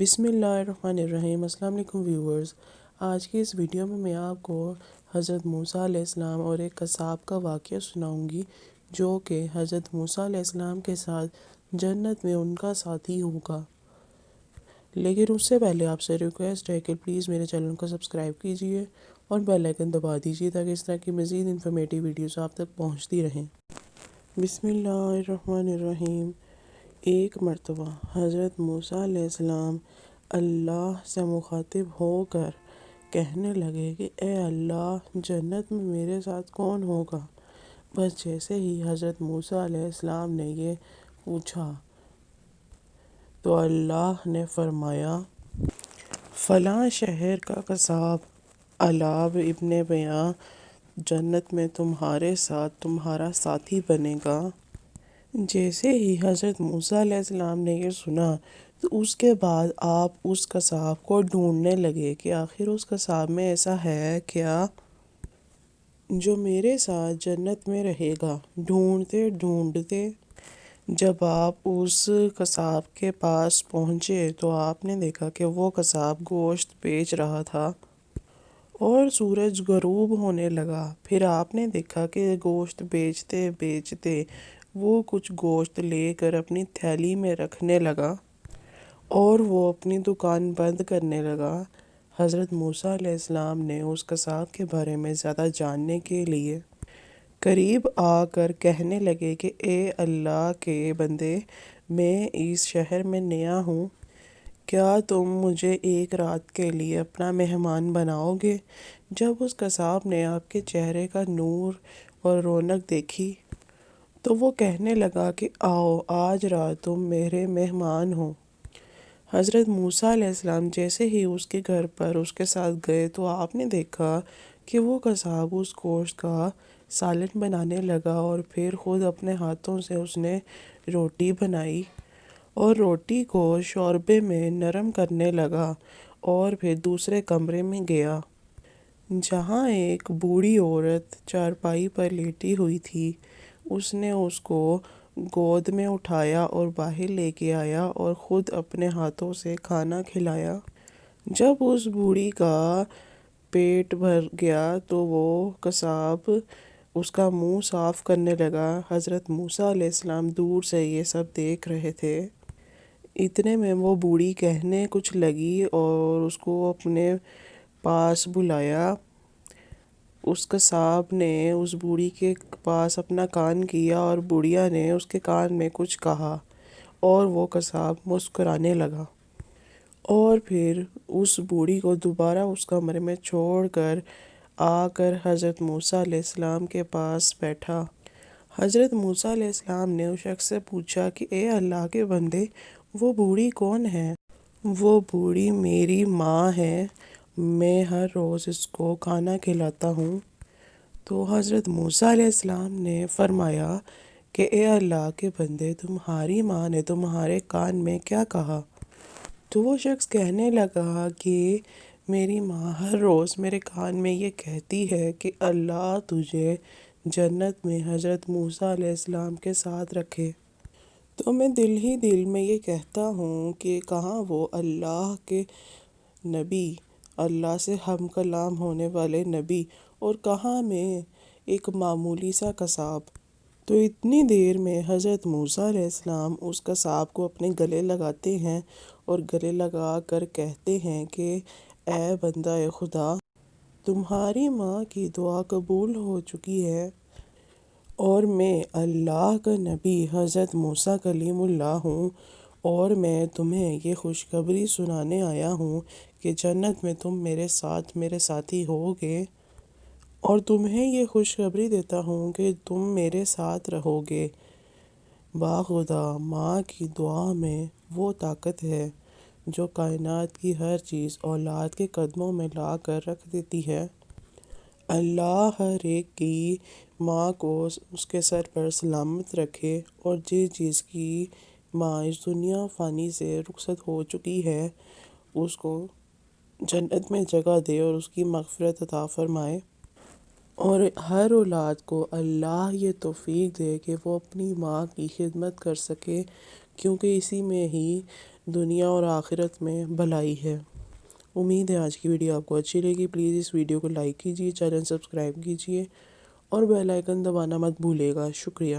بسم اللہ الرحمن الرحیم۔ السلام علیکم ویورز۔ آج کی اس ویڈیو میں آپ کو حضرت موسیٰ علیہ السلام اور ایک قصاب کا واقعہ سناؤں گی جو کہ حضرت موسیٰ علیہ السلام کے ساتھ جنت میں ان کا ساتھی ہوگا۔ لیکن اس سے پہلے آپ سے ریکویسٹ ہے کہ پلیز میرے چینل کو سبسکرائب کیجئے اور بیل آئیکن دبا دیجئے تاکہ اس طرح کی مزید انفارمیٹیو ویڈیوز آپ تک پہنچتی رہیں۔ بسم اللہ الرحمن الرحیم۔ ایک مرتبہ حضرت موسیٰ علیہ السلام اللہ سے مخاطب ہو کر کہنے لگے کہ اے اللہ، جنت میں میرے ساتھ کون ہوگا؟ بس جیسے ہی حضرت موسیٰ علیہ السلام نے یہ پوچھا تو اللہ نے فرمایا، فلاں شہر کا قصاب علاب ابن بیاں جنت میں تمہارے ساتھ تمہارا ساتھی بنے گا۔ جیسے ہی حضرت موسیٰ علیہ السلام نے یہ سنا تو اس کے بعد آپ اس قصاب کو ڈھونڈنے لگے کہ آخر اس قصاب میں ایسا ہے کیا جو میرے ساتھ جنت میں رہے گا۔ ڈھونڈتے ڈھونڈتے جب آپ اس قصاب کے پاس پہنچے تو آپ نے دیکھا کہ وہ قصاب گوشت بیچ رہا تھا اور سورج غروب ہونے لگا۔ پھر آپ نے دیکھا کہ گوشت بیچتے بیچتے وہ کچھ گوشت لے کر اپنی تھیلی میں رکھنے لگا اور وہ اپنی دکان بند کرنے لگا۔ حضرت موسیٰ علیہ السلام نے اس قصاب کے بارے میں زیادہ جاننے کے لیے قریب آ کر کہنے لگے کہ اے اللہ کے بندے، میں اس شہر میں نیا ہوں، کیا تم مجھے ایک رات کے لیے اپنا مہمان بناؤ گے؟ جب اس قصاب نے آپ کے چہرے کا نور اور رونق دیکھی تو وہ کہنے لگا کہ آؤ، آج رات تم میرے مہمان ہو۔ حضرت موسیٰ علیہ السلام جیسے ہی اس کے گھر پر اس کے ساتھ گئے تو آپ نے دیکھا کہ وہ قصاب اس گوشت کا سالن بنانے لگا اور پھر خود اپنے ہاتھوں سے اس نے روٹی بنائی اور روٹی کو شوربے میں نرم کرنے لگا اور پھر دوسرے کمرے میں گیا جہاں ایک بوڑھی عورت چارپائی پر لیٹی ہوئی تھی۔ اس نے اس کو گود میں اٹھایا اور باہر لے کے آیا اور خود اپنے ہاتھوں سے کھانا کھلایا۔ جب اس بوڑھی کا پیٹ بھر گیا تو وہ قصاب اس کا منہ صاف کرنے لگا۔ حضرت موسیٰ علیہ السلام دور سے یہ سب دیکھ رہے تھے۔ اتنے میں وہ بوڑھی کہنے کچھ لگی اور اس کو اپنے پاس بلایا۔ اس قصاب نے اس بوڑھی کے پاس اپنا کان کیا اور بوڑھیا نے اس کے کان میں کچھ کہا اور وہ قصاب مسکرانے لگا اور پھر اس بوڑھی کو دوبارہ اس کمرے میں چھوڑ کر آ کر حضرت موسیٰ علیہ السلام کے پاس بیٹھا۔ حضرت موسیٰ علیہ السلام نے اس شخص سے پوچھا کہ اے اللہ کے بندے، وہ بوڑھی کون ہے؟ وہ بوڑھی میری ماں ہے، میں ہر روز اس کو کھانا کھلاتا ہوں۔ تو حضرت موسیٰ علیہ السلام نے فرمایا کہ اے اللہ کے بندے، تمہاری ماں نے تمہارے کان میں کیا کہا؟ تو وہ شخص کہنے لگا کہ میری ماں ہر روز میرے کان میں یہ کہتی ہے کہ اللہ تجھے جنت میں حضرت موسیٰ علیہ السلام کے ساتھ رکھے۔ تو میں دل ہی دل میں یہ کہتا ہوں کہ کہاں وہ اللہ کے نبی، اللہ سے ہم کلام ہونے والے نبی، اور کہاں میں ایک معمولی سا قصاب۔ تو اتنی دیر میں حضرت موسیٰ علیہ السلام اس قصاب کو اپنے گلے لگاتے ہیں اور گلے لگا کر کہتے ہیں کہ اے بندہ خدا، تمہاری ماں کی دعا قبول ہو چکی ہے اور میں اللہ کا نبی حضرت موسیٰ کلیم اللہ ہوں، اور میں تمہیں یہ خوشخبری سنانے آیا ہوں کہ جنت میں تم میرے ساتھ میرے ساتھی ہوگے، اور تمہیں یہ خوشخبری دیتا ہوں کہ تم میرے ساتھ رہو گے۔ باخدا ماں کی دعا میں وہ طاقت ہے جو کائنات کی ہر چیز اولاد کے قدموں میں لا کر رکھ دیتی ہے۔ اللہ ہر ایک کی ماں کو اس کے سر پر سلامت رکھے اور جس چیز کی ماں اس دنیا فانی سے رخصت ہو چکی ہے اس کو جنت میں جگہ دے اور اس کی مغفرت عطا فرمائے، اور ہر اولاد کو اللہ یہ توفیق دے کہ وہ اپنی ماں کی خدمت کر سکے، کیونکہ اسی میں ہی دنیا اور آخرت میں بھلائی ہے۔ امید ہے آج کی ویڈیو آپ کو اچھی لگی۔ پلیز اس ویڈیو کو لائک کیجیے، چینل سبسکرائب کیجیے اور بیل آئیکن دبانا مت بھولیے گا۔ شکریہ۔